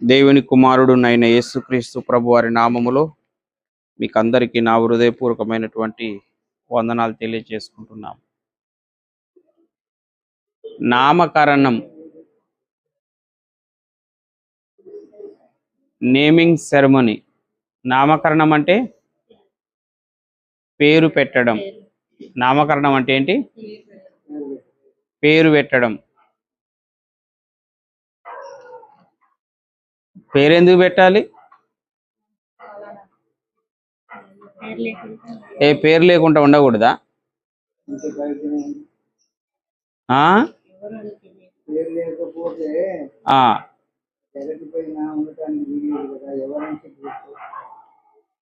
దేవుని కుమారుడునైన యేసుక్రీస్తు ప్రభు వారి నామములో మీకు అందరికీ నా హృదయపూర్వకమైనటువంటి వందనాలు తెలియజేసుకుంటున్నాం. నామకరణం, నేమింగ్ సెరమనీ. నామకరణం అంటే పేరు పెట్టడం. నామకరణం అంటే ఏంటి? పేరు పెట్టడం. పేరు ఎందుకు పెట్టాలి? పేరు లేకుండా ఉండకూడదా?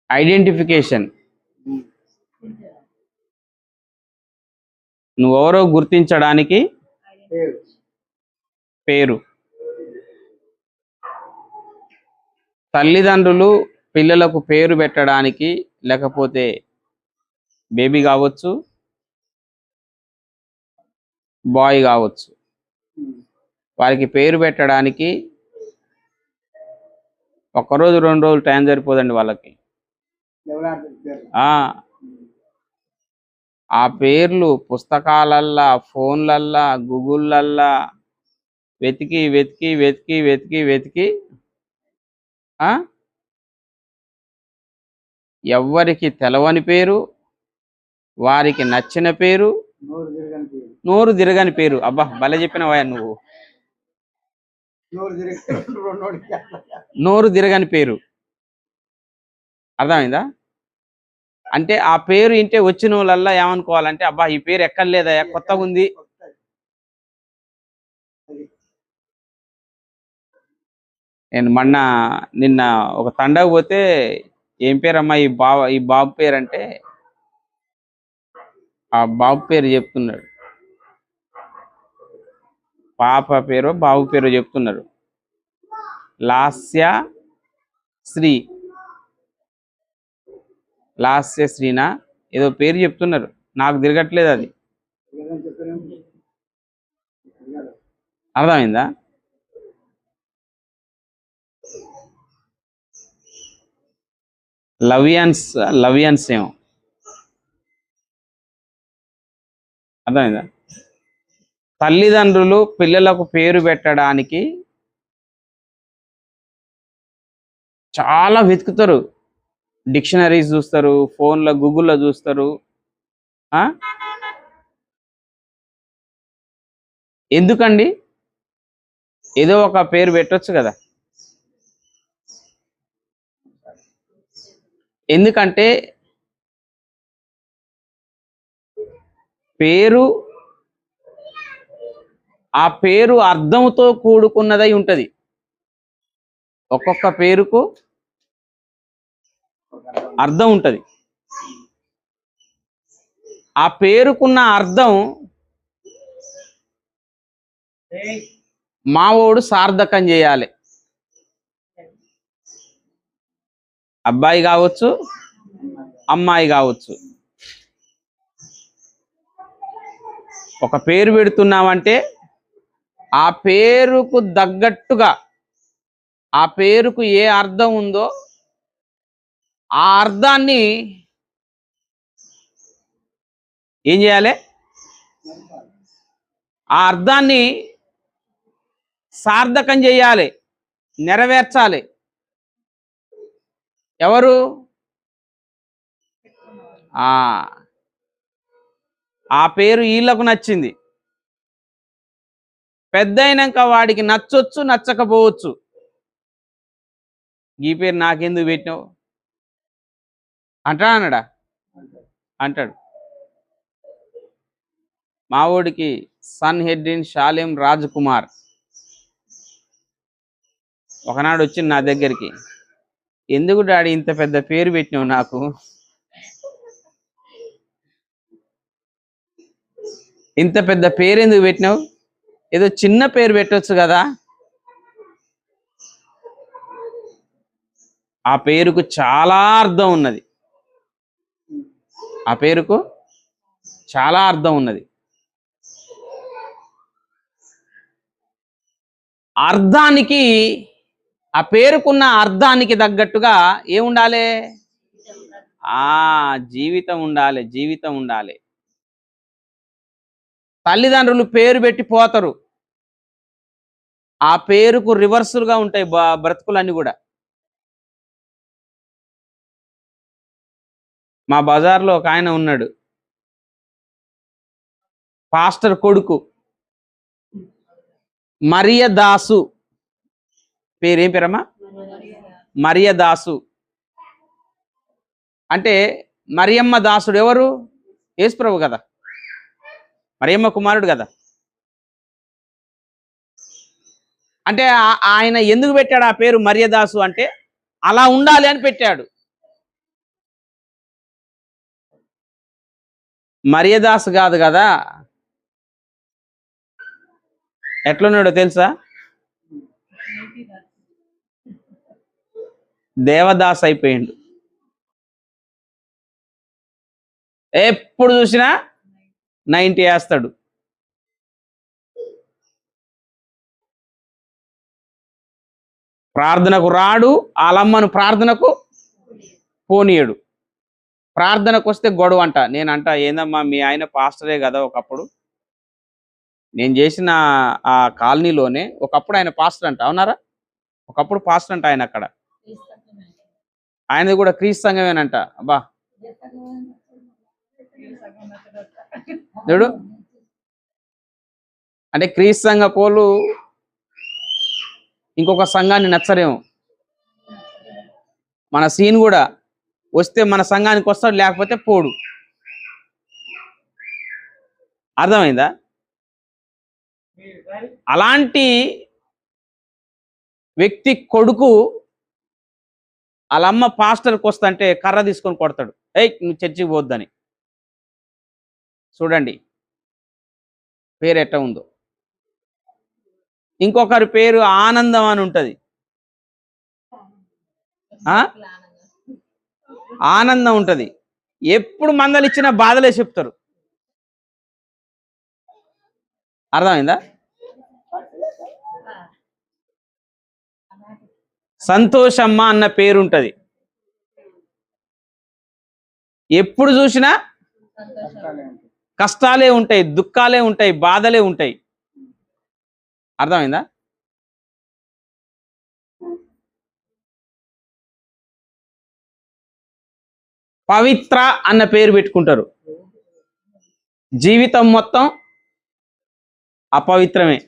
ఐడెంటిఫికేషన్. నువ్వెవరో గుర్తించడానికి పేరు. తల్లిదండ్రులు పిల్లలకు పేరు పెట్టడానికి, లేకపోతే బేబీ కావచ్చు, బాయ్ కావచ్చు, వారికి పేరు పెట్టడానికి 1 రోజు 2 రోజులు టైం సరిపోదండి వాళ్ళకి. ఆ పేర్లు పుస్తకాలల్లా, ఫోన్లల్లా, గూగుల్లల్లా వెతికి వెతికి వెతికి వెతికి వెతికి ఎవ్వరికి తెలవని పేరు, వారికి నచ్చిన పేరు, నోరు తిరగని పేరు. అబ్బా, భలే చెప్పినవా నువ్వు. నోరు తిరగని పేరు. అర్థమైందా? అంటే ఆ పేరు ఇంటే వచ్చిన వాళ్ళల్లా ఏమనుకోవాలంటే, అబ్బా ఈ పేరు ఎక్కర్లేదయా, కొత్తగా ఉంది. నేను నిన్న ఒక తండకు పోతే, ఏం పేరమ్మా ఈ బాబు పేరు అంటే, ఆ బాబు పేరు చెప్తున్నాడు. పాప పేరు బాబు పేరు చెప్తున్నారు. లాస్య శ్రీనా ఏదో పేరు చెప్తున్నారు. నాకు తిరగట్లేదు అది. అర్థమైందా? లవియన్స్ ఏమో. అర్థమైందా? తల్లిదండ్రులు పిల్లలకు పేరు పెట్టడానికి చాలా వెతుకుతారు. డిక్షనరీస్ చూస్తారు, ఫోన్లో గూగుల్లో చూస్తారు. ఎందుకండి? ఏదో ఒక పేరు పెట్టొచ్చు కదా. ఎందుకంటే పేరు, ఆ పేరు అర్థంతో కూడుకున్నదై ఉంటుంది. ఒక్కొక్క పేరుకు అర్థం ఉంటుంది. ఆ పేరుకున్న అర్థం మావోడు సార్థకం చేయాలి. అబ్బాయి కావచ్చు, అమ్మాయి కావచ్చు. ఒక పేరు పెడుతున్నామంటే ఆ పేరుకు తగ్గట్టుగా, ఆ పేరుకు ఏ అర్థం ఉందో ఆ అర్థాన్ని ఏం చేయాలి? ఆ అర్థాన్ని సార్థకం చేయాలి, నెరవేర్చాలి. ఎవరు? ఆ పేరు వీళ్ళకు నచ్చింది. పెద్దయినాక వాడికి నచ్చొచ్చు, నచ్చకపోవచ్చు. ఈ పేరు నాకెందుకు పెట్టినావు అంటాడా? అంటాడు. మావోడికి సన్హెడ్డిన్ షాలేం రాజ్ కుమార్ ఒకనాడు వచ్చింది నా దగ్గరికి. ఎందుకు డాడీ ఇంత పెద్ద పేరు పెట్టినావు నాకు? ఇంత పెద్ద పేరు ఎందుకు పెట్టినావు? ఏదో చిన్న పేరు పెట్టవచ్చు కదా. ఆ పేరుకు చాలా అర్థం ఉన్నది. ఆ పేరుకు చాలా అర్థం ఉన్నది. అర్థానికి ఆ పేరుకున్న అర్థానికి తగ్గట్టుగా ఏముండాలి? జీవితం ఉండాలి, జీవితం ఉండాలి. తల్లిదండ్రులు పేరు పెట్టి పోతారు, ఆ పేరుకు రివర్సులుగా ఉంటాయి బ్రతుకులన్నీ కూడా. మా బజార్లో ఒక ఆయన ఉన్నాడు, పాస్టర్ కొడుకు, మరియదాసు. పేరేం పేరమ్మా? మరియదాసు. అంటే మరియమ్మ దాసుడు ఎవరు? యేసుప్రభు కదా, మరియమ్మ కుమారుడు కదా. అంటే ఆయన ఎందుకు పెట్టాడు ఆ పేరు మరియదాసు అంటే అలా ఉండాలి అని పెట్టాడు. మరియదాసు కాదు కదా, ఎట్లున్నాడో తెలుసా? దేవదాస్ అయిపోయిండు. ఎప్పుడు చూసినా 90 వేస్తాడు. ప్రార్థనకు రాడు, ఆలమ్మను ప్రార్థనకు పోనీయడు. ప్రార్థనకు వస్తే గొడవ అంట. నేనంట, ఏందమ్మా మీ ఆయన పాస్టరే కదా, ఒకప్పుడు నేను చేసిన ఆ కాలనీలోనే ఒకప్పుడు ఆయన పాస్టర్ అంట. అవునారా? ఒకప్పుడు పాస్టర్ అంట ఆయన. అక్కడ ఆయనది కూడా క్రీస్తు సంఘమేనంట. అబ్బా చూడు, అంటే క్రీస్తు సంఘ పోలు ఇంకొక సంఘాన్ని నచ్చరేమో. మన సీన్ కూడా వస్తే మన సంఘానికి వస్తాడు, లేకపోతే పోడు. అర్థమైందా? అలాంటి వ్యక్తి కొడుకు వాళ్ళమ్మ పాస్టర్కి వస్తుంటే కర్ర తీసుకొని కొడతాడు, ఏయ్ నువ్వు చర్చికి పోద్దని. చూడండి పేరు ఎట్ట ఉందో. ఇంకొకరి పేరు ఆనందం అని ఉంటుంది. ఆనందం ఉంటుంది, ఎప్పుడు మందలు ఇచ్చిన బాధలే చెప్తారు. అర్థమైందా? సంతోషమ్మ అన్న పేరుంటది, ఎప్పుడు చూసినా కష్టాలే ఉంటాయి, దుఃఖాలే ఉంటాయి, బాధలే ఉంటాయి. అర్థమైందా? పవిత్ర అన్న పేరు పెట్టుకుంటారు, జీవితం మొత్తం అపవిత్రమే.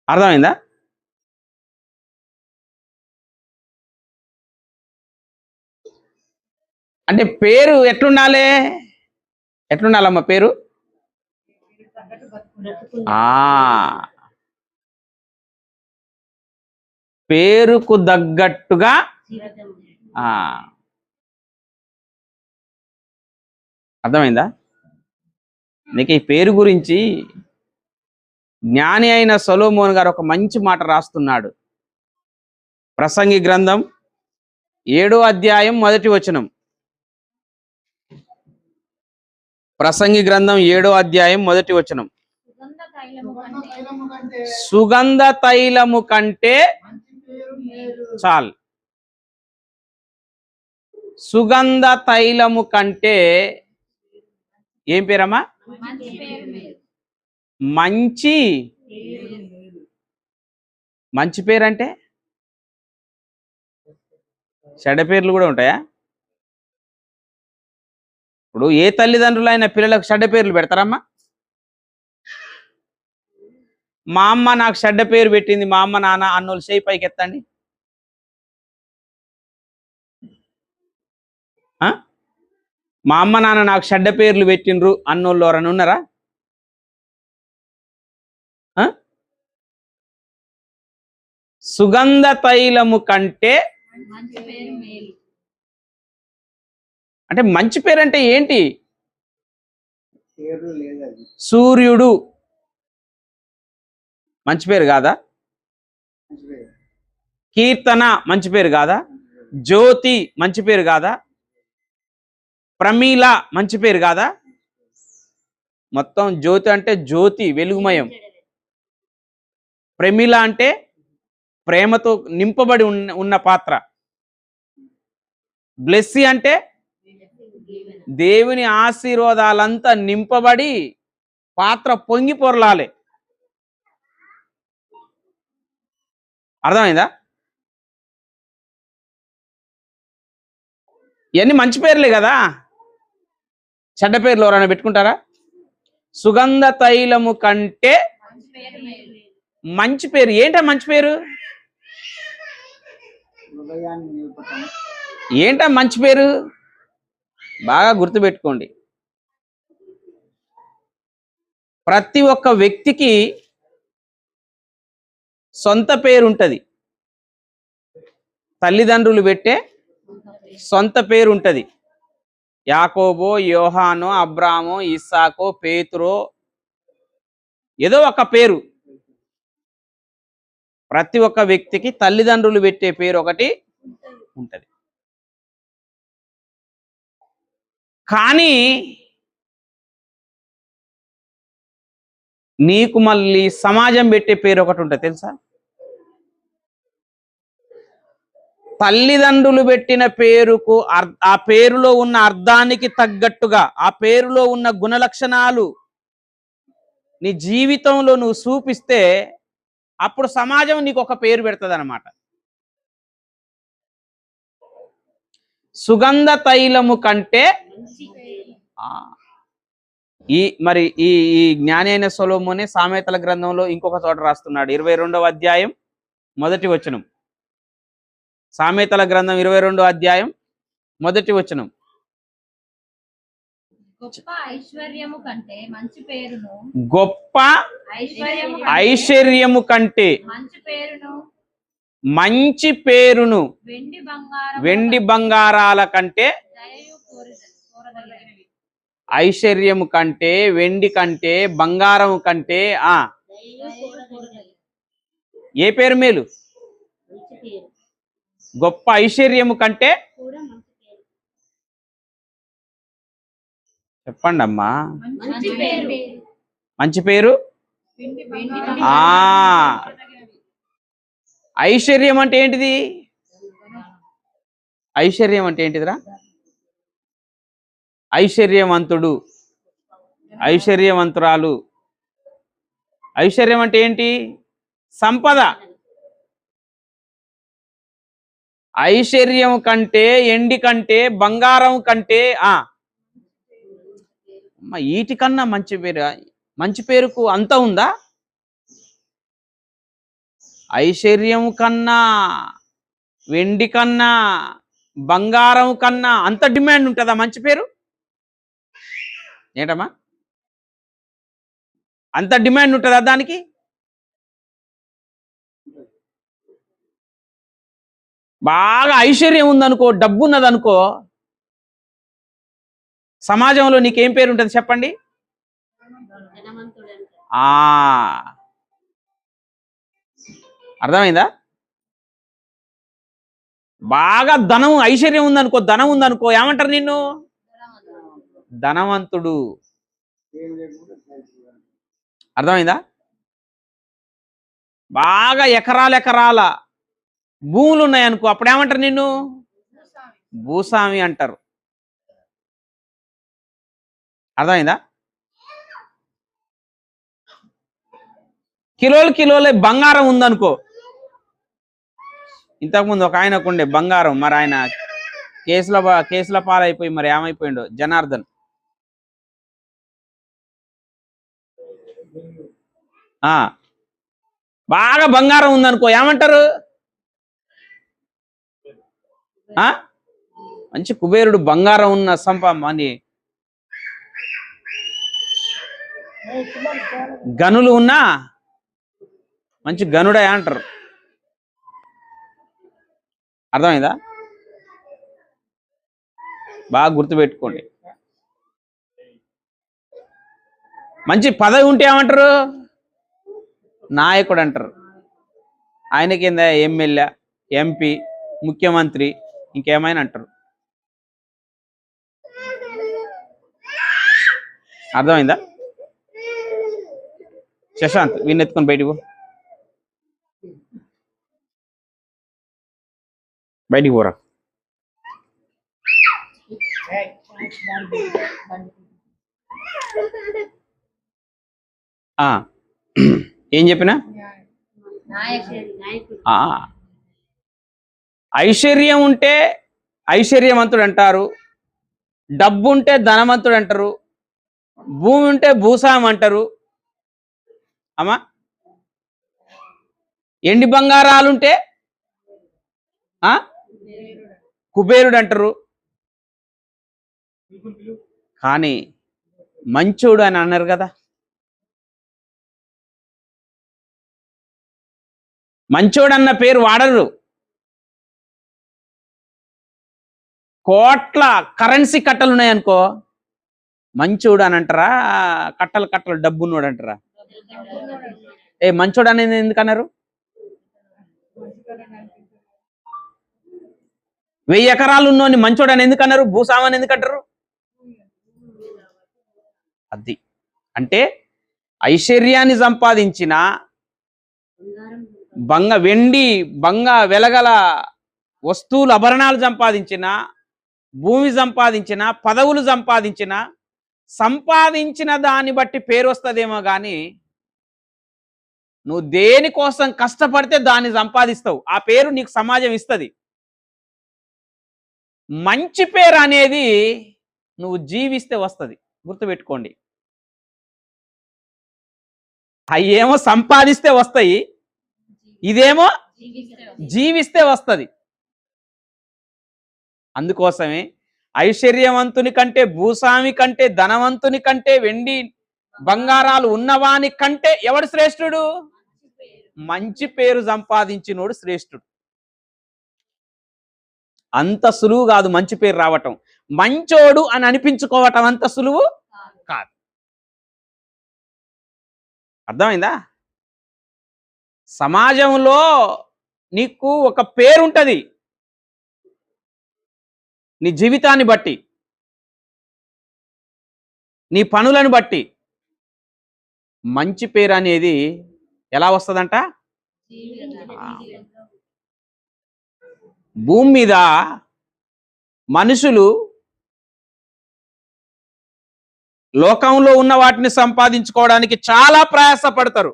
అర్థమైందా? అంటే పేరు ఎట్లుండాలి? ఎట్లుండాలమ్మ పేరు? పేరుకు తగ్గట్టుగా. అర్థమైందా? నీకు ఈ పేరు గురించి జ్ఞాని అయిన సొలొమోన్ గారు ఒక మంచి మాట రాస్తున్నాడు. ప్రసంగి గ్రంథం 7వ అధ్యాయం 1వ వచనం. ప్రసంగి గ్రంథం 7వ అధ్యాయం 1వ వచనం. సుగంధ తైలము కంటే చాలు. సుగంధ తైలము కంటే ఏం పేరమ్మా? మంచి. మంచి పేరు అంటే చెడ్డ పేర్లు కూడా ఉంటాయా? ఇప్పుడు ఏ తల్లిదండ్రులైన పిల్లలకు చెడ్డ పేర్లు పెడతారమ్మా? మా అమ్మ నాకు చెడ్డ పేరు పెట్టింది, మా అమ్మ నాన్న అన్నోళ్ళు చేయి పైకి ఎత్తండి. మా అమ్మ నాన్న నాకు చెడ్డ పేర్లు పెట్టిండ్రు అన్నోళ్ళు ఎవరన్నా ఉన్నారా? సుగంధ తైలము కంటే అంటే మంచి పేరు అంటే ఏంటి? సూర్యుడు మంచి పేరు కాదా? కీర్తన మంచి పేరు కాదా? జ్యోతి మంచి పేరు కాదా? ప్రమీల మంచి పేరు కాదా? మొత్తం జ్యోతి అంటే జ్యోతి, వెలుగుమయం. ప్రమిళ అంటే ప్రేమతో నింపబడి ఉన్న పాత్ర. బ్లెస్సీ అంటే దేవుని ఆశీర్వాదాలంతా నింపబడి పాత్ర పొంగి పొరలాలి. అర్థమైందా? ఇవన్నీ మంచి పేర్లే కదా, చెడ్డ పేర్లు ఎవరైనా పెట్టుకుంటారా? సుగంధ తైలము కంటే మంచి పేరు. ఏంటా మంచి పేరు? ఏంటా మంచి పేరు? బాగా గుర్తుపెట్టుకోండి. ప్రతి ఒక్క వ్యక్తికి సొంత పేరు ఉంటుంది. తల్లిదండ్రులు పెట్టే సొంత పేరు ఉంటుంది. యాకోబో, యోహానో, అబ్రామో, ఇస్సాకో, పేతురో, ఏదో ఒక పేరు. ప్రతి ఒక్క వ్యక్తికి తల్లిదండ్రులు పెట్టే పేరు ఒకటి ఉంటుంది. కానీ నీకు మళ్ళీ సమాజం పెట్టే పేరు ఒకటి ఉంటుంది తెలుసా? తల్లిదండ్రులు పెట్టిన పేరుకు ఆ పేరులో ఉన్న అర్థానికి తగ్గట్టుగా, ఆ పేరులో ఉన్న గుణలక్షణాలు నీ జీవితంలో నువ్వు చూపిస్తే అప్పుడు సమాజం నీకు ఒక పేరు పెడుతుంది అన్నమాట. సుగంధ తైలము కంటే మరి ఈ జ్ఞాని అయిన సొలొమోనే సామెతల గ్రంథంలో ఇంకొక చోట రాస్తున్నాడు. 22వ అధ్యాయం 1వ వచనం. సామెతల గ్రంథం 22వ అధ్యాయం 1వ వచనం. గొప్ప ఐశ్వర్యము కంటే మంచి పేరును, గొప్ప ఐశ్వర్యము కంటే మంచి పేరును వెండి బంగారాల కంటే, ఐశ్వర్యము కంటే, వెండి కంటే, బంగారం కంటే ఏ పేరు మేలు? గొప్ప ఐశ్వర్యము కంటే చెప్పండి అమ్మా. మంచి పేరు. ఐశ్వర్యం అంటే ఏంటిది? ఐశ్వర్యం అంటే ఏంటిదిరా? ఐశ్వర్యవంతుడు, ఐశ్వర్యవంతురాలు. ఐశ్వర్యం అంటే ఏంటి? సంపద. ఐశ్వర్యం కంటే, ఎండి కంటే, బంగారం కంటే వీటికన్నా మంచి పేరు. మంచి పేరుకు అంత ఉందా? ఐశ్వర్యం కన్నా, వెండి కన్నా, బంగారం కన్నా అంత డిమాండ్ ఉంటుందా మంచి పేరు? ఏంటమ్మా, అంత డిమాండ్ ఉంటుందా దానికి? బాగా ఐశ్వర్యం ఉందనుకో, డబ్బు ఉన్నదనుకో, సమాజంలో నీకేం పేరు ఉంటుంది చెప్పండి? అర్థమైందా? బాగా ధనం, ఐశ్వర్యం ఉందనుకో, ధనం ఉందనుకో, ఏమంటారు నిన్ను? ధనవంతుడు. అర్థమైందా? బాగా ఎకరాల భూములు ఉన్నాయనుకో, అప్పుడు ఏమంటారు నిన్ను? భూస్వామి అంటారు. అర్థమైందా? కిలోల బంగారం ఉందనుకో, ఇంతకుముందు ఒక ఆయనకు ఉండే బంగారం, మరి ఆయన కేసుల పాలైపోయి మరి ఏమైపోయిండో, జనార్దన్. బాగా బంగారం ఉందనుకో, ఏమంటారు? మంచి కుబేరుడు, బంగారం ఉన్న అని, గనులు ఉన్నా మంచి గనుడే అంటారు. అర్థమైందా? బాగా గుర్తుపెట్టుకోండి. మంచి పదవి ఉంటే ఏమంటారు? నాయకుడు అంటారు. ఆయన కింద ఎమ్మెల్యే, ఎంపీ, ముఖ్యమంత్రి, ఇంకేమైనా అంటారు. అర్థమైందా? శశాంత్, వీణెత్తుకొని బయటికి పో. బయటికి పోరా. ఆ, ఏం చెప్పినా ఆ, ఐశ్వర్యం ఉంటే ఐశ్వర్యవంతుడు అంటారు, డబ్బు ఉంటే ధనవంతుడు అంటారు, భూమి ఉంటే భూసాం అంటారు. అమ్మా, ఎండి బంగారాలుంటే కుబేరుడు అంటారు. కానీ మంచోడు అని అన్నారు కదా. మంచోడు అన్న పేరు వాడరు. కోట్ల కరెన్సీ కట్టలు ఉన్నాయనుకో, మంచోడు అని అంటారా, కట్టలు కట్టలు డబ్బున్నోడు అంటారా? మంచోడు అనేది ఎందుకన్నారు? 1000 ఎకరాలు ఉన్నోని మంచోడు అని ఎందుకన్నారు? భూసామని ఎందుకంటారు? అది అంటే ఐశ్వర్యాన్ని సంపాదించిన, వెండి వెలగల వస్తువులు ఆభరణాలు సంపాదించిన, భూమి సంపాదించిన, పదవులు సంపాదించిన దాన్ని బట్టి పేరు వస్తుందేమో కానీ నువ్వు దేనికోసం కష్టపడితే దాన్ని సంపాదిస్తావు. ఆ పేరు నీకు సమాజం ఇస్తుంది. మంచి పేరు అనేది నువ్వు జీవిస్తే వస్తుంది. గుర్తుపెట్టుకోండి. అయ్యేమో సంపాదిస్తే వస్తాయి, ఇదేమో జీవిస్తే వస్తుంది. అందుకోసమే ఐశ్వర్యవంతుని కంటే, భూస్వామి కంటే, ధనవంతుని కంటే, వెండి బంగారాలు ఉన్నవాని కంటే ఎవడు శ్రేష్ఠుడు? మంచి పేరు సంపాదించినోడు శ్రేష్ఠుడు. అంత సులువు కాదు మంచి పేరు రావటం. మంచోడు అని అనిపించుకోవటం అంత సులువు కాదు. అర్థమైందా? సమాజంలో నీకు ఒక పేరు ఉంటుంది, నీ జీవితాన్ని బట్టి, నీ పనులను బట్టి. మంచి పేరు అనేది ఎలా వస్తుందంట? భూమి మీద మనుషులు లోకంలో ఉన్న వాటిని సంపాదించుకోవడానికి చాలా ప్రయాసపడతారు.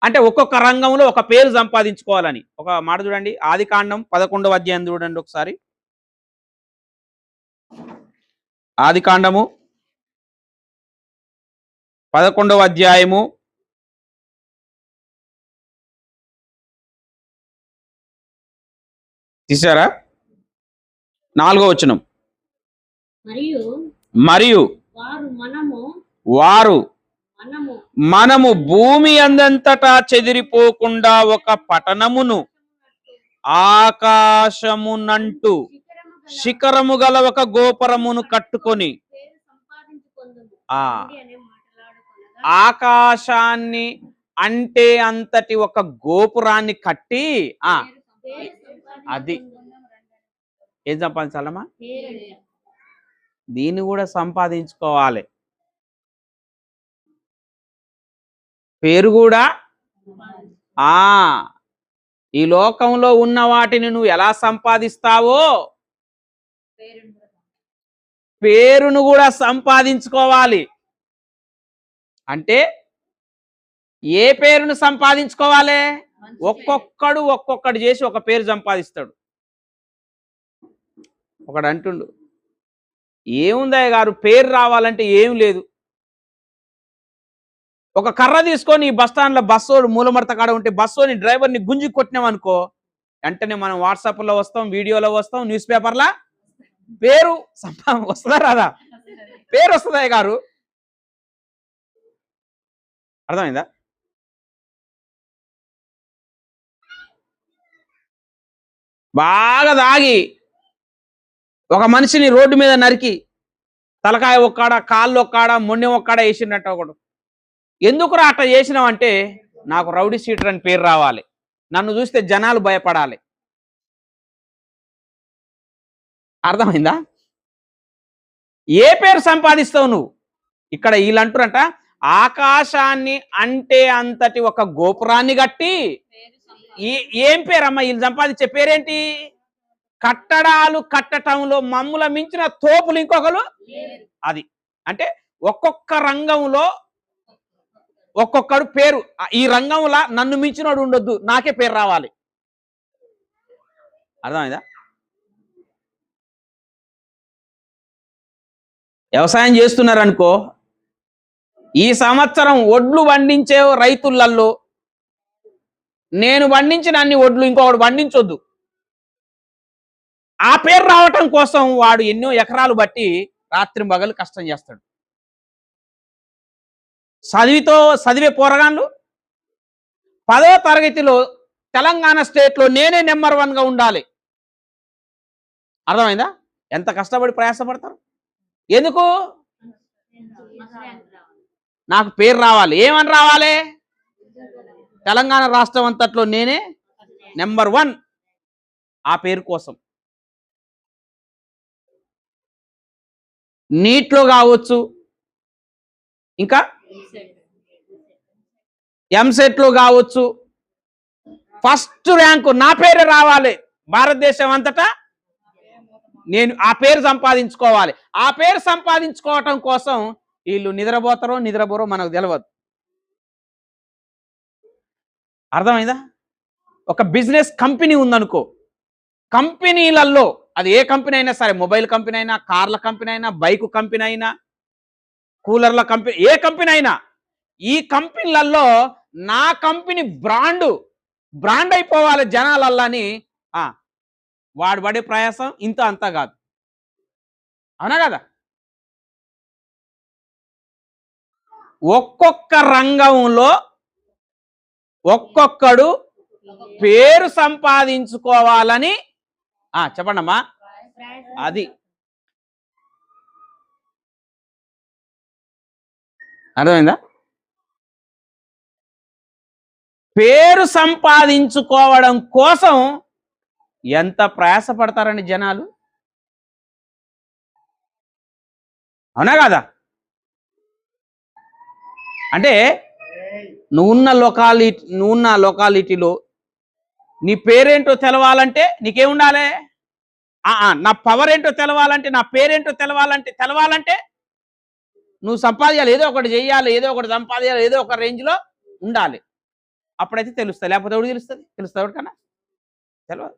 అంటే ఒక్కొక్క రంగంలో ఒక పేరు సంపాదించుకోవాలని. ఒక మాట చూడండి, ఆదికాండం 11వ అధ్యాయం చూడండి ఒకసారి. ఆదికాండము 11వ అధ్యాయము 4వ వచనం. మరియు వారు మనము భూమి అందంతటా చెదిరిపోకుండా ఒక పట్టణమును ఆకాశమునంటూ శిఖరము గల ఒక గోపురమును కట్టుకొని, ఆకాశాన్ని అంటే అంతటి ఒక గోపురాన్ని కట్టి, అది ఏం సంపాదించాలమ్మా? దీన్ని కూడా సంపాదించుకోవాలి. పేరు కూడా. ఈ లోకంలో ఉన్న వాటిని నువ్వు ఎలా సంపాదిస్తావో పేరును కూడా సంపాదించుకోవాలి. అంటే ఏ పేరును సంపాదించుకోవాలి? ఒక్కొక్కడు చేసి ఒక పేరు సంపాదిస్తాడు. ఒకడు అంటుండు, ఏముందయ్య గారు పేరు రావాలంటే ఏం లేదు, ఒక కర్ర తీసుకొని ఈ బస్టాండ్లో బస్సోడు మూలమడత కాడ ఉంటే బస్సోని డ్రైవర్ని గుంజి కొట్టినామనుకో, వెంటనే మనం వాట్సాప్లో వస్తాం, వీడియోలో వస్తాం, న్యూస్ పేపర్లా పేరు వస్తుందా రాదా? పేరు వస్తుందయ్య గారు. అర్థమైందా? బాగా దాగి ఒక మనిషిని రోడ్డు మీద నరికి తలకాయ ఒక్కాడ, కాళ్ళు ఒక్కాడ, మొండెం ఒక్కాడ వేసినట్టు ఒకడు. ఎందుకురా అట్లా చేసినావంటే, నాకు రౌడీ షీటర్ అని పేరు రావాలి, నన్ను చూస్తే జనాలు భయపడాలి. అర్థమైందా? ఏ పేరు సంపాదిస్తావు నువ్వు? ఇక్కడ వీళ్ళంటారంట, ఆకాశాన్ని అంటే అంతటి ఒక గోపురాన్ని కట్టి ఏం పేరమ్మా వీళ్ళు సంపాదించే పేరేంటి? కట్టడాలు కట్టటంలో మమ్ముల మించిన తోపులు ఇంకొకరు అది. అంటే ఒక్కొక్క రంగంలో ఒక్కొక్కడు పేరు. ఈ రంగంలో నన్ను మించినోడు ఉండొద్దు, నాకే పేరు రావాలి. అర్థమైందా? వ్యవసాయం చేస్తున్నారనుకో, ఈ సంవత్సరం ఒడ్లు పండించే రైతులలో నేను పండించిన అన్ని ఒడ్లు ఇంకొకడు పండించొద్దు, ఆ పేరు రావటం కోసం వాడు ఎన్నో ఎకరాలు బట్టి రాత్రి పగలు కష్టం చేస్తాడు. చదివే పోరగాళ్ళు 10వ తరగతిలో తెలంగాణ స్టేట్లో నేనే నెంబర్ 1గా ఉండాలి. అర్థమైందా? ఎంత కష్టపడి ప్రయాసపడతారు. ఎందుకు? నాకు పేరు రావాలి. ఏమని రావాలి? తెలంగాణ రాష్ట్రం అంతట్లో నేనే నెంబర్ 1. ఆ పేరు కోసం నీట్లో కావచ్చు, ఇంకా ఎంసెట్లో కావచ్చు, ఫస్ట్ ర్యాంకు నా పేరే రావాలి భారతదేశం అంతటా. నేను ఆ పేరు సంపాదించుకోవాలి. ఆ పేరు సంపాదించుకోవటం కోసం వీళ్ళు నిద్రపోరో మనకు తెలియదు. అర్థమైందా? ఒక బిజినెస్ కంపెనీ ఉందనుకో, కంపెనీలలో అది ఏ కంపెనీ అయినా సరే, మొబైల్ కంపెనీ అయినా, కార్ల కంపెనీ అయినా, బైక్ కంపెనీ అయినా, కూలర్ల కంపెనీ, ఏ కంపెనీ అయినా, ఈ కంపెనీలలో నా కంపెనీ బ్రాండ్ అయిపోవాలి జనాలల్లని వాడు పడే ప్రయాసం ఇంత అంతా కాదు. అవునా కదా? ఒక్కొక్క రంగంలో ఒక్కొక్కడు పేరు సంపాదించుకోవాలని చెప్పండమ్మా. అది అర్థమైందా? పేరు సంపాదించుకోవడం కోసం ఎంత ప్రయాసపడతారని జనాలు. అవునా కదా? అంటే నువ్వున్న లొకాలిటీలో నీ పేరేంటో తెలవాలంటే నీకేముండాలి? నా పవర్ ఏంటో తెలవాలంటే, నా పేరేంటో తెలవాలంటే నువ్వు సంపాదించాలి, ఏదో ఒకటి చెయ్యాలి, ఏదో ఒకటి సంపాదించాలి, ఏదో ఒక రేంజ్లో ఉండాలి. అప్పుడైతే తెలుస్తుంది. లేకపోతే ఎవడు తెలుస్తుంది ఎవరికన్నా తెలియదు.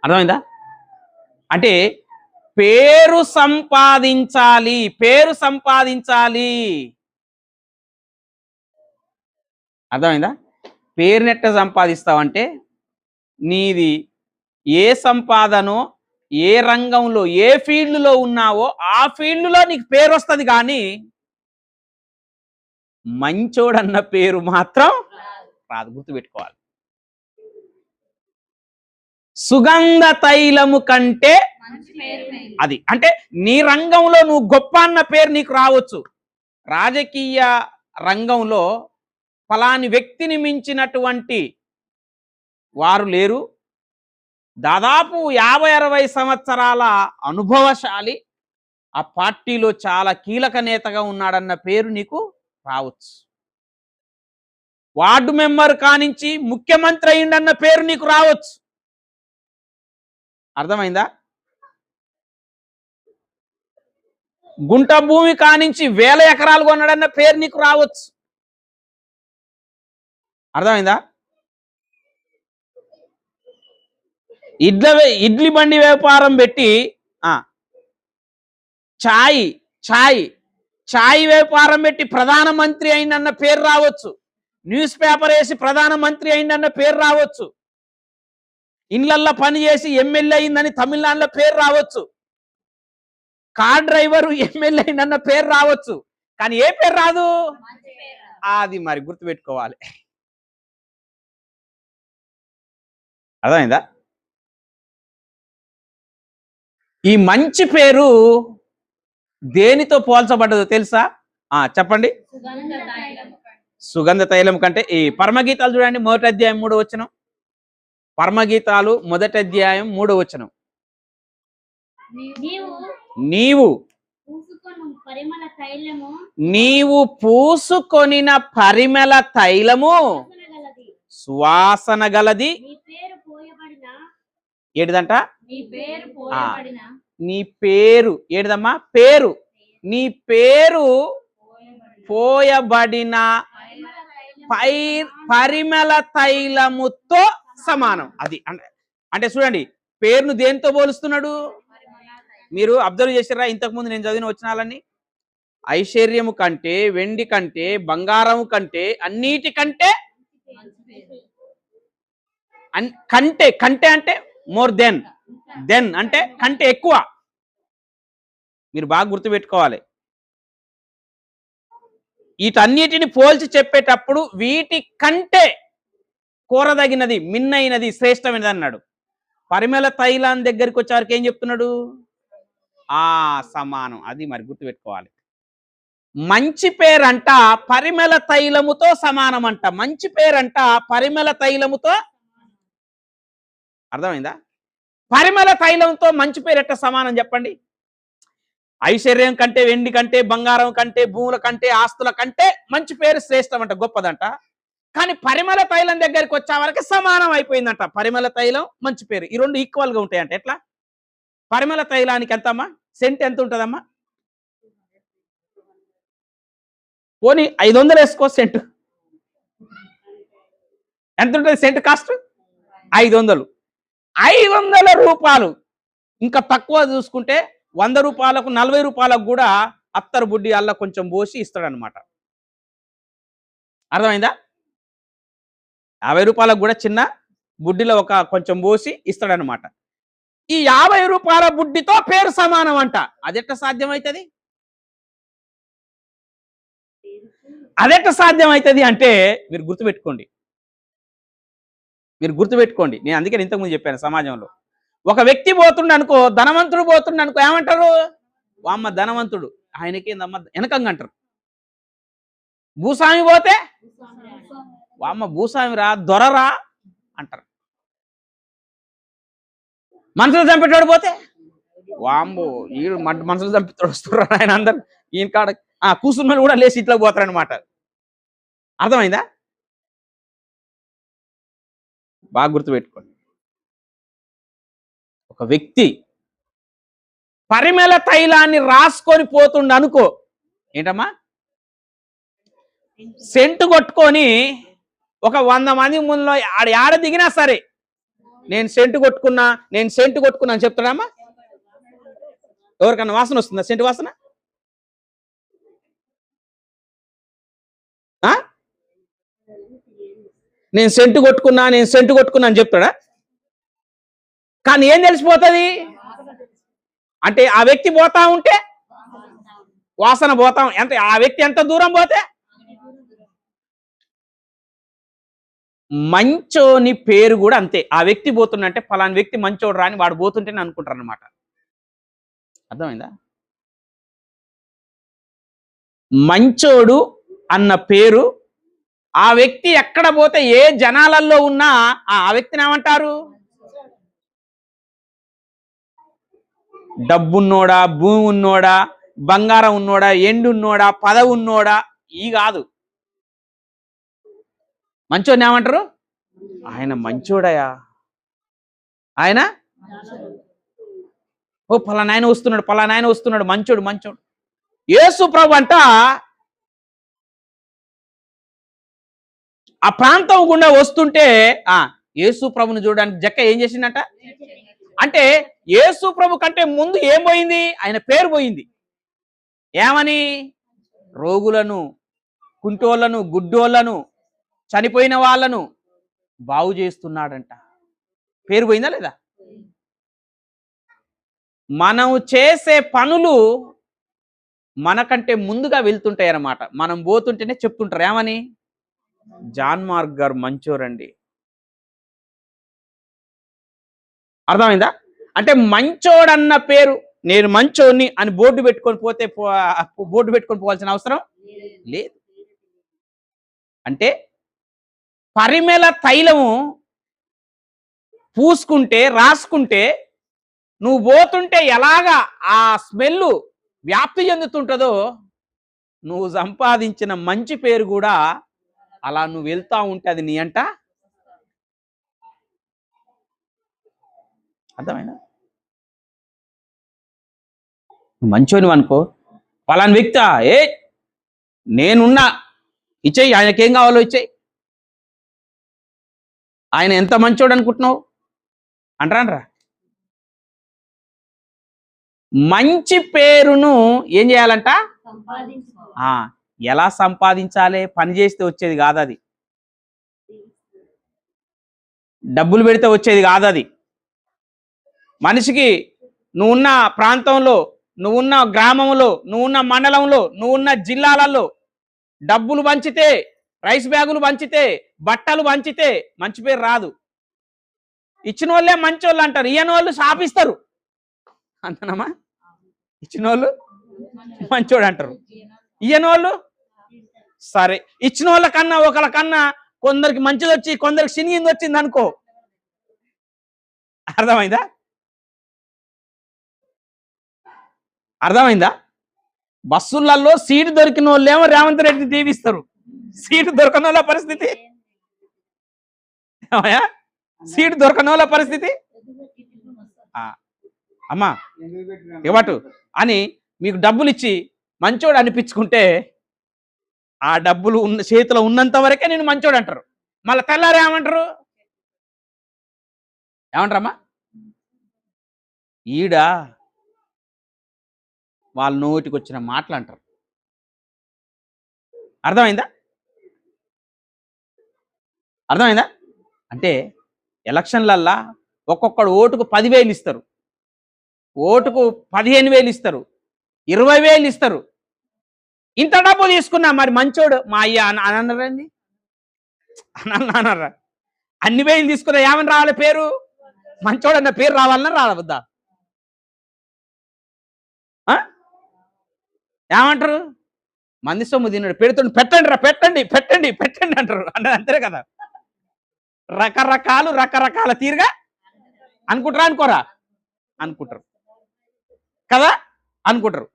అర్థమైందా? అంటే పేరు సంపాదించాలి. అర్థమైందా? పేరునెట్ట సంపాదిస్తావంటే నీది ఏ సంపాదనో, ఏ రంగంలో, ఏ ఫీల్డ్లో ఉన్నావో ఆ ఫీల్డ్లో నీకు పేరు వస్తుంది. కానీ మంచోడన్న పేరు మాత్రం రాదు. గుర్తుపెట్టుకోవాలి. సుగంధ తైలము కంటే అది. అంటే నీ రంగంలో నువ్వు గొప్ప అన్న పేరు నీకు రావచ్చు. రాజకీయ రంగంలో ఫలాని వ్యక్తిని మించినటువంటి వారు లేరు. దాదాపు 50-60 సంవత్సరాల అనుభవశాలి, ఆ పార్టీలో చాలా కీలక నేతగా ఉన్నాడన్న పేరు నీకు రావచ్చు. వార్డు మెంబర్ కానించి ముఖ్యమంత్రి అయ్యిండన్న పేరు నీకు రావచ్చు. అర్థమైందా? గుంట భూమి కానించి 1000 ఎకరాలు కొన్నాడన్న పేరు నీకు రావచ్చు. అర్థమైందా? ఇడ్లీ బండి వ్యాపారం పెట్టి ఛాయ్ వ్యాపారం పెట్టి ప్రధానమంత్రి అయిందన్న పేరు రావచ్చు. న్యూస్ పేపర్ వేసి ప్రధానమంత్రి అయిందన్న పేరు రావచ్చు. ఇళ్లల్లో పని చేసి ఎమ్మెల్యే అయిందని తమిళనాడులో పేరు రావచ్చు. కార్ డ్రైవరు ఎమ్మెల్యే అయిందన్న పేరు రావచ్చు. కానీ ఏ పేరు రాదు? అది మరి గుర్తుపెట్టుకోవాలి. అర్థమైందా? ఈ మంచి పేరు దేనితో పోల్చబడ్డదో తెలుసా? చెప్పండి. సుగంధ తైలం కంటే. ఈ పరమగీతాలు చూడండి, 1వ అధ్యాయం 3వ వచనం. పరమగీతాలు 1వ అధ్యాయం 3వ వచనం. నీవు పరిమళ తైలము నీవు పూసుకొనిన పరిమళ తైలము గలది. సువాసన గలది. నీ పేరు పోయబడిన ఏడిదంట? నీ పేరు పోయబడిన నీ పేరు ఏడిదమ్మా? పేరు. నీ పేరు పోయబడిన పరిమళ తైలముతో సమానం. అది అంటే చూడండి, పేరును దేనితో పోలుస్తున్నాడు? మీరు అబ్జర్వ్ చేసారా? ఇంతకుముందు నేను చదివిన వచనాలన్నీ ఐశ్వర్యము కంటే, వెండి కంటే, బంగారము కంటే, అన్నిటికంటే కంటే కంటే అంటే మోర్ దెన్, దెన్ అంటే కంటే ఎక్కువ. మీరు బాగా గుర్తుపెట్టుకోవాలి. వీటన్నిటిని పోల్చి చెప్పేటప్పుడు వీటి కంటే కోరదగినది, మిన్నైనది, శ్రేష్టమైనది అన్నాడు. పరిమళ తైలాన్ని దగ్గరికి వచ్చేవారికి ఏం చెప్తున్నాడు? సమానం. అది మరి గుర్తుపెట్టుకోవాలి. మంచి పేరంట పరిమళ తైలముతో సమానం అంట. మంచి పేరంట పరిమళ తైలముతో. అర్థమైందా? పరిమళ తైలంతో మంచి పేరు ఎట్ట సమానం చెప్పండి? ఐశ్వర్యం కంటే, వెండి కంటే, బంగారం కంటే, భూముల కంటే, ఆస్తుల కంటే మంచి పేరు శ్రేష్టం అంట, గొప్పదంట. కానీ పరిమళ తైలం దగ్గరికి వచ్చే వరకు సమానం అయిపోయిందంట. పరిమళ తైలం, మంచి పేరు, ఈ రెండు ఈక్వల్ గా ఉంటాయంట. ఎట్లా? పరిమళ తైలానికి ఎంతమ్మా? సెంట్ ఎంత ఉంటుందమ్మా? పోనీ 500 వేసుకో. సెంట్ ఎంత ఉంటుంది? Cent cost 500. 500 రూపాయలు. ఇంకా తక్కువ చూసుకుంటే 100 రూపాయలకు, 40 రూపాయలకు కూడా అత్తరు బుడ్డి అల్ల కొంచెం పోసి ఇస్తాడనమాట. అర్థమైందా? 50 రూపాయలకు కూడా చిన్న బుడ్డిలో ఒక కొంచెం పోసి ఇస్తాడనమాట. ఈ 50 రూపాయల బుడ్డితో పేరు సమానం అంట. అదెట్ట సాధ్యమవుతుంది? అదెట్ట సాధ్యమవుతుంది అంటే మీరు గుర్తుపెట్టుకోండి. నేను అందుకే ఇంతకుముందు చెప్పాను, సమాజంలో ఒక వ్యక్తి పోతుండ అనుకో, ధనవంతుడు పోతుండ అనుకో, ఏమంటారు? వామ్మ ధనవంతుడు, ఆయనకి ఏందమ్మ వెనకంగా అంటారు. భూస్వామి పోతే వామ్మ భూస్వామి రా, దొరరా అంటారు. మనుషులు చంపేటోడు పోతే వాంబో ఈడు మనుషులు చంపేటోడు వస్తున్నారు ఆయన. అందరు ఈయన కాడ కూర్చున్న కూడా లేచి ఇట్లా పోతారనమాట. అర్థమైందా? బాగా గుర్తుపెట్టుకోండి. ఒక వ్యక్తి పరిమళ తైలాన్ని రాసుకొని పోతుండ అనుకో, ఏంటమ్మా? సెంటు కొట్టుకొని ఒక 100 మంది ముందులో ఆడ దిగినా సరే, నేను సెంటు కొట్టుకున్నా అని చెప్తాడమ్మా? ఎవరికన్నా వాసన వస్తుందా? సెంటు వాసన? నేను సెంటు కొట్టుకున్నా అని చెప్తాడా? కానీ ఏం తెలిసిపోతుంది అంటే ఆ వ్యక్తి పోతా ఉంటే వాసన పోతా, అంటే ఆ వ్యక్తి ఎంత దూరం పోతే. మంచోని పేరు కూడా అంతే. ఆ వ్యక్తి పోతుండంటే ఫలాని వ్యక్తి మంచోడు రాని వాడు పోతుంటేనే అనుకుంటారు అనమాట. అర్థమైందా? మంచోడు అన్న పేరు ఆ వ్యక్తి ఎక్కడ పోతే, ఏ జనాలలో ఉన్నా ఆ వ్యక్తిని ఏమంటారు? డబ్బున్నోడా, భూమి ఉన్నోడా, బంగారం ఉన్నోడా, ఎండు ఉన్నోడా, పదవి ఉన్నోడా, ఈ కాదు. మంచోడిని ఏమంటారు? ఆయన మంచోడయా, ఆయన పలానాయన వస్తున్నాడు, మంచోడు. యేసు ప్రభు అంట ఆ ప్రాంతం గుండా వస్తుంటే యేసు ప్రభుని చూడడానికి జక్క ఏం చేసిందంట అంటే, యేసు ప్రభు కంటే ముందు ఏం పోయింది? ఆయన పేరు పోయింది. ఏమని? రోగులను, కుంటోళ్లను, గుడ్డోళ్లను, చనిపోయిన వాళ్ళను బాగు చేస్తున్నాడంట. పేరు పోయిందా లేదా? మనం చేసే పనులు మనకంటే ముందుగా వెళ్తుంటాయి అన్నమాట. మనం పోతుంటేనే చెప్తుంటారు ఏమని? జాన్ మార్క్ గారు మంచోరండి. అర్థమైందా? అంటే మంచోడన్న పేరు, నేను మంచోడిని అని బోర్డు పెట్టుకొని పోవాల్సిన అవసరం లేదు. అంటే పరిమళ తైలము పూసుకుంటే, రాసుకుంటే, నువ్వు పోతుంటే ఎలాగా ఆ స్మెల్ వ్యాప్తి చెందుతుంటుందో నువ్వు సంపాదించిన మంచి పేరు కూడా అలా నువ్వు వెళ్తా ఉంటే అది నీ అంట అర్థమైనా. మంచోని అనుకో, పలాని వ్యక్తి ఏ నేనున్నా ఇచ్చేయి, ఆయనకేం కావాలో ఇచ్చేయి, ఆయన ఎంత మంచోడు అనుకుంటున్నావు అంటారా. మంచి పేరును ఏం చేయాలంట, ఎలా సంపాదించాలి, పని చేస్తే వచ్చేది కాదు అది, డబ్బులు పెడితే వచ్చేది కాదు అది. మనిషికి నువ్వున్న ప్రాంతంలో, నువ్వున్న గ్రామంలో, నువ్వున్న మండలంలో, నువ్వున్న జిల్లాలలో డబ్బులు పంచితే, రైస్ బ్యాగులు పంచితే, బట్టలు పంచితే మంచి పేరు రాదు. ఇచ్చిన వాళ్ళే మంచి వాళ్ళు అంటారు, ఇయ్యని వాళ్ళు శాపిస్తారు అంతనమ్మా. ఇచ్చిన వాళ్ళు మంచోడు అంటారు, ఇయ్యని వాళ్ళు సరే. ఇచ్చిన వాళ్ళ కన్నా ఒకళ్ళ కన్నా కొందరికి మంచిది వచ్చి కొందరికి సినిగింది వచ్చింది అనుకో, అర్థమైందా అర్థమైందా. బస్సులలో సీటు దొరికిన వాళ్ళేమో రేవంత్ రెడ్డి దీవిస్తారు, సీటు దొరకని వాళ్ళ పరిస్థితి, సీటు దొరకని వాళ్ళ పరిస్థితి అమ్మా ఇవ్వటు అని మీకు డబ్బులు ఇచ్చి మంచోడు అనిపించుకుంటే ఆ డబ్బులు ఉన్న చేతిలో ఉన్నంత వరకే నేను మంచోడు అంటారు. మళ్ళీ తెల్లారు ఏమంటారు, ఏమంటారమ్మా ఈడ వాళ్ళ నోటికి వచ్చిన మాటలు అంటారు. అర్థమైందా అర్థమైందా. అంటే ఎలక్షన్లల్లా ఒక్కొక్కడు ఓటుకు 10,000 ఇస్తారు, ఓటుకు 15,000 ఇస్తారు, 20,000 ఇస్తారు. ఇంత డబ్బు తీసుకున్నా మరి మంచోడు మా అయ్య అనరండి అనరా. అన్ని వేలు తీసుకున్నా ఏమని రావాలి పేరు, మంచోడు అన్న పేరు రావాలన్నా రావద్దా. ఏమంటారు, మంది సొమ్ము తిన్నాడు పెడుతుండి పెట్టండి రా, పెట్టండి పెట్టండి పెట్టండి అంటారు. అంటే అంతే కదా, రకరకాల తీరుగా అనుకుంటారా అనుకోరా, అనుకుంటారు కదా, అనుకుంటారు.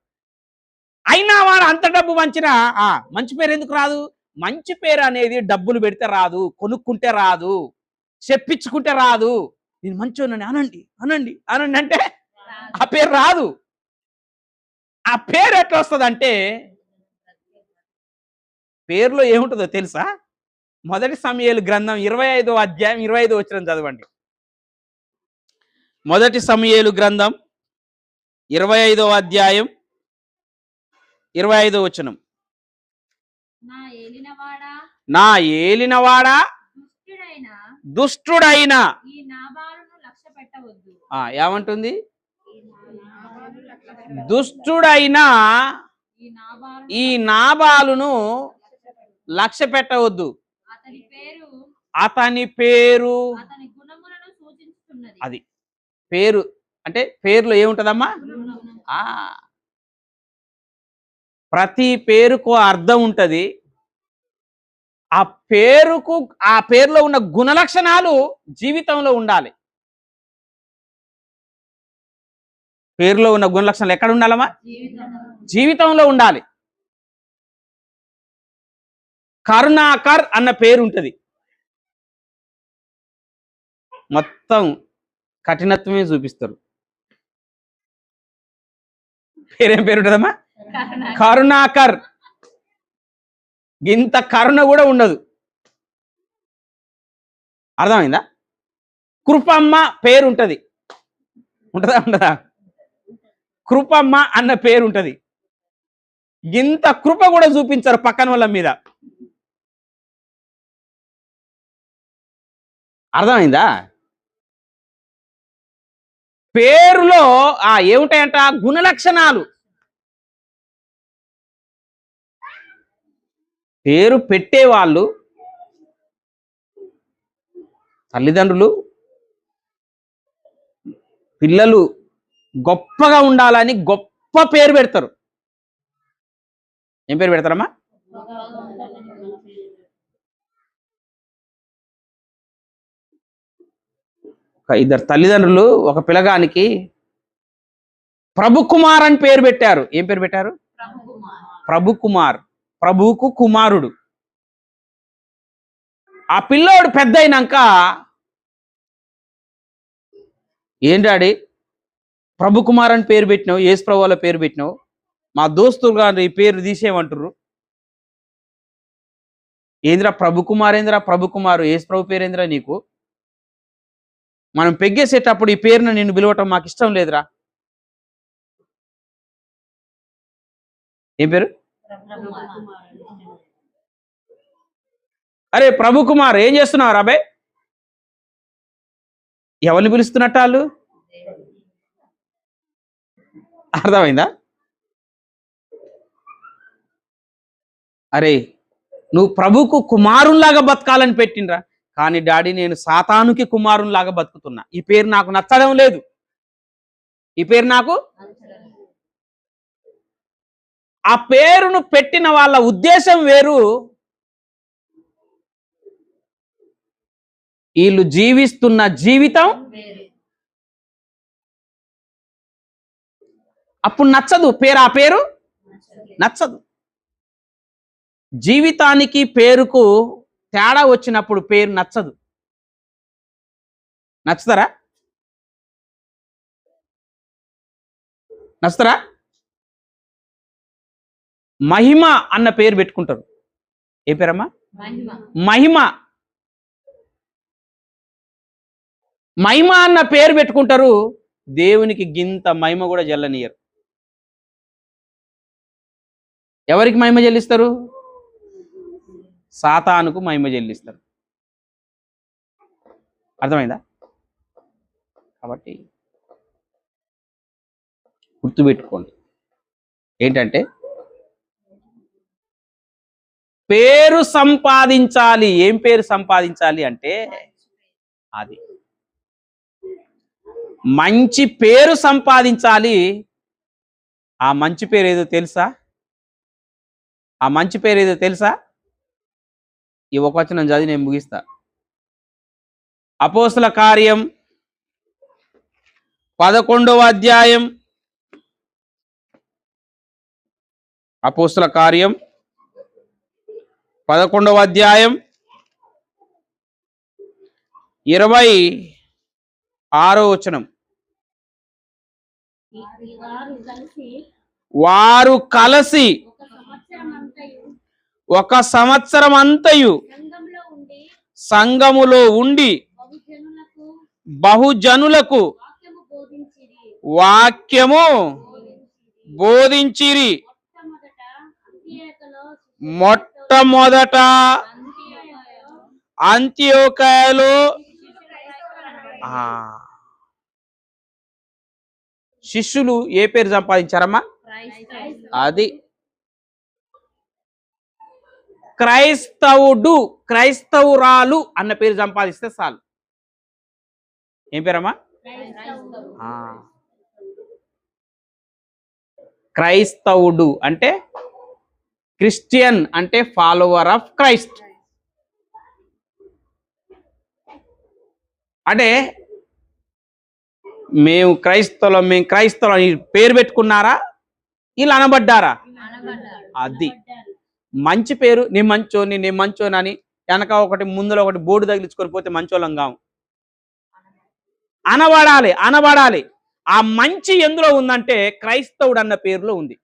అయినా వాడు అంత డబ్బు పంచినా మంచి పేరు ఎందుకు రాదు. మంచి పేరు అనేది డబ్బులు పెడితే రాదు, కొనుక్కుంటే రాదు, చెప్పించుకుంటే రాదు. నేను మంచోనని అనండి అనండి అనండి అంటే ఆ పేరు రాదు. ఆ పేరు ఎట్లా వస్తుంది అంటే, పేరులో ఏముంటుందో తెలుసా. మొదటి సమూయేలు గ్రంథం 25వ అధ్యాయం 25వ వచనం చదవండి. మొదటి సమూయేలు గ్రంథం 25వ అధ్యాయం 25వ వచనం. నా ఏలినవాడా దుష్టుడైన ఏమంటుంది, దుష్టుడైన ఈ నాబాలును లక్ష్య పెట్టవద్దు, అతని పేరు అది. పేరు అంటే పేరులో ఏముంటదమ్మా, ప్రతి పేరుకు అర్థం ఉంటది. ఆ పేరులో ఉన్న గుణలక్షణాలు జీవితంలో ఉండాలి. పేరులో ఉన్న గుణలక్షణాలు ఎక్కడ ఉండాలమ్మా, జీవితంలో ఉండాలి. కరుణాకర్ అన్న పేరు ఉంటది, మొత్తం కఠినత్వమే చూపిస్తారు. పేరేం పేరు ఉంటదమ్మా, కరుణాకర్. ఇంత కరుణ కూడా ఉండదు. అర్థమైందా. కృపమ్మ పేరు ఉంటది, ఉంటదా ఉండదా, కృపమ్మ అన్న పేరు ఉంటది. ఇంత కృప కూడా చూపించారు పక్కన వాళ్ళ మీద. అర్థమైందా. పేరులో ఏముంటాయంట, గుణలక్షణాలు. పేరు పెట్టేవాళ్ళు తల్లిదండ్రులు పిల్లలు గొప్పగా ఉండాలని గొప్ప పేరు పెడతారు. ఏం పేరు పెడతారమ్మా, ఇద్దరు తల్లిదండ్రులు ఒక పిల్లగానికి ప్రభు కుమార్ అని పేరు పెట్టారు. ఏం పేరు పెట్టారు? ప్రభు కుమార్. ప్రభువుకు కుమారుడు. ఆ పిల్లోడు పెద్ద అయినాక, ఏం డాడీ ప్రభు కుమార్ అని పేరు పెట్టినావు, యేసు ప్రభు వాళ్ళ పేరు పెట్టినావు, మా దోస్తులు గారు ఈ పేరు తీసేయమంటారు. ఏంద్రా ప్రభు కుమార్, ఏంద్రా ప్రభు కుమారు, యేసు ప్రభు పేరు ఏంద్రా నీకు? మనం పెగ్గేసేటప్పుడు ఈ పేరును నిన్ను పిలవటం మాకు ఇష్టం లేదురా. ఏం పేరు? అరే ప్రభు కుమార్ ఏం చేస్తున్నావు రాబాయ్? ఎవరిని పిలుస్తున్నట్టు వాళ్ళు? అర్థమైందా? అరే నువ్వు ప్రభుకు కుమారుల్లాగా బతకాలని పెట్టినరా, కానీ డాడీ నేను సాతానుకి కుమారుల్లాగా బతుకుతున్నా, ఈ పేరు నాకు నచ్చడం లేదు, ఈ పేరు నాకు. ఆ పేరును పెట్టిన వాళ్ళ ఉద్దేశం వేరు, వీళ్ళు జీవిస్తున్న జీవితం అప్పుడు నచ్చదు పేరు. ఆ పేరు నచ్చదు. జీవితానికి పేరుకు తేడా వచ్చినప్పుడు పేరు నచ్చదు. నచ్చుతారా? నచ్చుతారా? మహిమ అన్న పేరు పెట్టుకుంటారు. ఏ పేరమ్మా? మహిమ. మహిమ అన్న పేరు పెట్టుకుంటారు. దేవునికి గింత మహిమ కూడా జల్లనీయరు. ఎవరికి మహిమ చెల్లిస్తారు? సాతానుకు మహిమ చెల్లిస్తారు. అర్థమైందా? కాబట్టి గుర్తుపెట్టుకోండి ఏంటంటే, పేరు సంపాదించాలి. ఏం పేరు సంపాదించాలి అంటే, అది మంచి పేరు సంపాదించాలి. ఆ మంచి పేరు ఏదో తెలుసా? ఆ మంచి పేరు ఏదో తెలుసా? ఈ ఒక వచనం చదివి నేను ముగిస్తా. అపోస్తల కార్యం 11వ అధ్యాయం. అపోస్తల కార్యం 11వ అధ్యాయం 26వ వచనం. వారు కలిసి ఒక సంవత్సరం అంతయు సంఘములో ఉండి బహుజనులకు వాక్యము బోధించిరి. మొట్టమొదట అంతియోకయలో శిష్యులు ఏ పేరు సంపాదించారమ్మా? అది క్రైస్తవుడు, క్రైస్తవురాలు అన్న పేరు సంపాదిస్తే చాలు. ఏం పేరమ్మా? క్రైస్తవుడు అంటే క్రిస్టియన్ అంటే ఫాలోవర్ ఆఫ్ క్రైస్ట్. అంటే మేము క్రైస్తవులం పేరు పెట్టుకున్నారా? ఇలా అనబడ్డారా? అది మంచి పేరు. నీ మంచోని వెనక ఒకటి ముందులో ఒకటి బోర్డు తగిలించుకొని పోతే మంచోళ్ళం కావు. అనబడాలి. ఆ మంచి ఎందులో ఉందంటే క్రైస్తవుడు అన్న పేరులో ఉంది.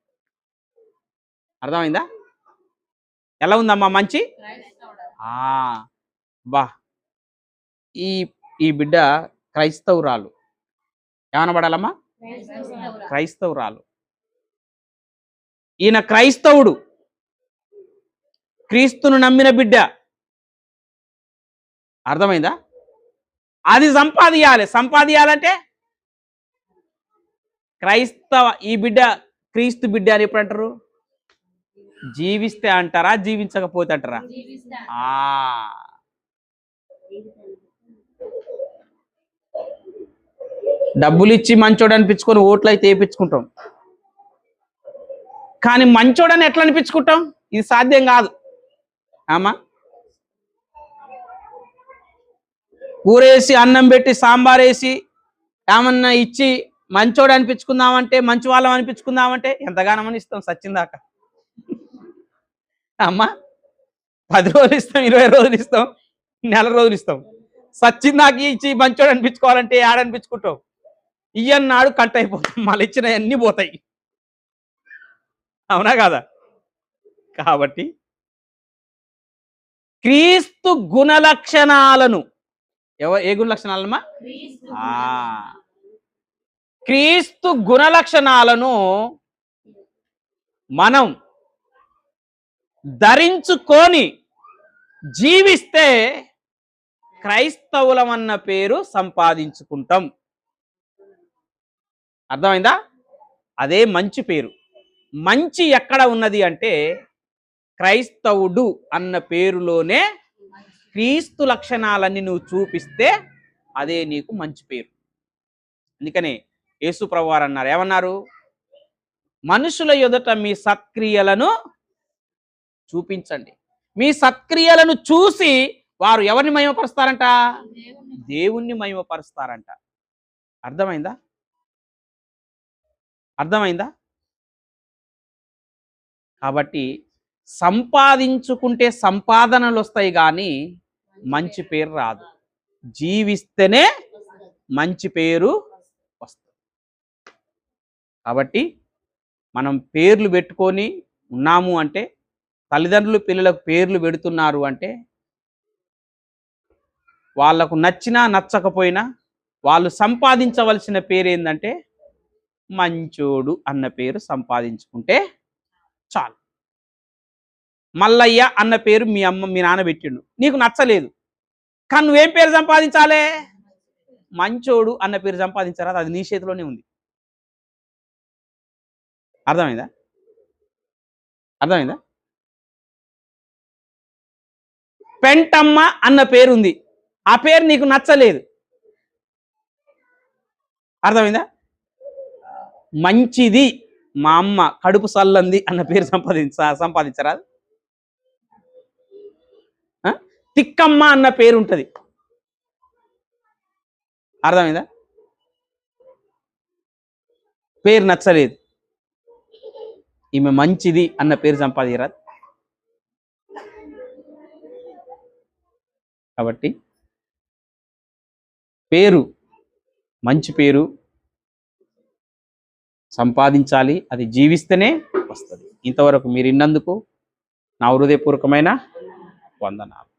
అర్థమైందా? ఎలా ఉందమ్మా మంచి? బా ఈ బిడ్డ క్రైస్తవురాలు. ఏమనబడాలమ్మా? క్రైస్తవురాలు. ఈయన క్రైస్తవుడు, క్రీస్తును నమ్మిన బిడ్డ. అర్థమైందా? అది సంపాదియాలంటే ఈ బిడ్డ క్రీస్తు బిడ్డ అని ఎప్పుడు అంటారు? జీవిస్తే అంటారా, జీవించకపోతే అంటారా? డబ్బులు ఇచ్చి మంచోడు అనిపించుకొని ఓట్లు అయితే వేయించుకుంటాం, కానీ మంచోడని ఎట్లా అనిపించుకుంటాం? ఇది సాధ్యం కాదు. కూరేసి అన్నం పెట్టి సాంబార్ వేసి ఏమన్నా ఇచ్చి మంచోడు అనిపించుకుందామంటే, మంచి వాళ్ళం అనిపించుకుందామంటే ఎంతగానమని ఇస్తాం సచ్చిందాక. అమ్మా 10 రోజులు ఇస్తాం, 20 రోజులు ఇస్తాం, నెల రోజులు ఇస్తాం. సచ్చిందాక ఇచ్చి మంచోడు అనిపించుకోవాలంటే ఆడనిపించుకుంటావు. ఇయ్యన్నాడు కట్ అయిపోతాం, మళ్ళీ ఇచ్చినవన్నీ పోతాయి. అవునా కాదా? కాబట్టి క్రీస్తు గుణలక్షణాలను ఏ గుణ లక్షణాలమ్మా? క్రీస్తు గుణలక్షణాలను మనం ధరించుకొని జీవిస్తే క్రైస్తవులం అన్న పేరు సంపాదించుకుంటాం. అర్థమైందా? అదే మంచి పేరు. మంచి ఎక్కడ ఉన్నది అంటే క్రైస్తవుడు అన్న పేరులోనే క్రీస్తు లక్షణాలన్నీ నువ్వు చూపిస్తే అదే నీకు మంచి పేరు. అందుకనే యేసు ప్రభువారు అన్నారు, ఏమన్నారు? మనుషుల ఎదుట మీ సత్క్రియలను చూపించండి. మీ సత్క్రియలను చూసి వారు ఎవరిని మహిమపరుస్తారంట? దేవుణ్ణి మహిమపరుస్తారంట. అర్థమైందా? అర్థమైందా? కాబట్టి సంపాదించుకుంటే సంపాదనలు వస్తాయి కానీ మంచి పేరు రాదు. జీవిస్తేనే మంచి పేరు వస్తుంది. కాబట్టి మనం పేర్లు పెట్టుకొని ఉన్నాము అంటే, తల్లిదండ్రులు పిల్లలకు పేర్లు పెడుతున్నారు అంటే, వాళ్లకు నచ్చినా నచ్చకపోయినా వాళ్ళు సంపాదించవలసిన పేరు ఏంటంటే మంచోడు అన్న పేరు సంపాదించుకుంటే చాలు. మల్లయ్య అన్న పేరు మీ అమ్మ మీ నాన్న పెట్టిండు, నీకు నచ్చలేదు, కానీ నువ్వేం పేరు సంపాదించాలి? మంచోడు అన్న పేరు సంపాదించారా? అది నీ చేతిలోనే ఉంది. అర్థమైందా? అర్థమైందా? పెంటమ్మ అన్న పేరు ఉంది, ఆ పేరు నీకు నచ్చలేదు. అర్థమైందా? మంచిది మా అమ్మ కడుపు సల్లంది అన్న పేరు సంపాదించరా? తిక్కమ్మ అన్న పేరు ఉంటుంది. అర్థమైందా? పేరు నచ్చలేదు, ఈమె మంచిది అన్న పేరు సంపాదించరాదు. కాబట్టి పేరు, మంచి పేరు సంపాదించాలి, అది జీవిస్తేనే వస్తుంది. ఇంతవరకు మీరు విన్నందుకు నా హృదయపూర్వకమైన వందనాలు.